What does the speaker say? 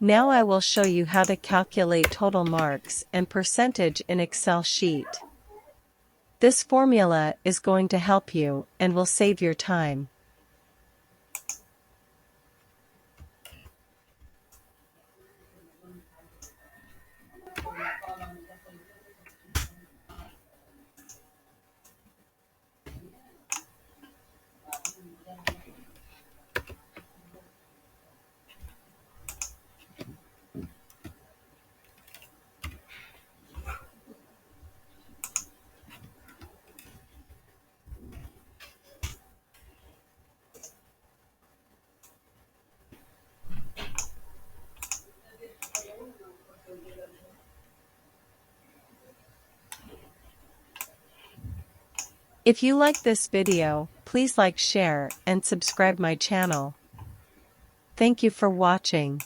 Now I will show you how to calculate total marks and percentage in Excel sheet. This formula is going to help you and will save your time. If you like this video, please like, share, and subscribe my channel. Thank you for watching.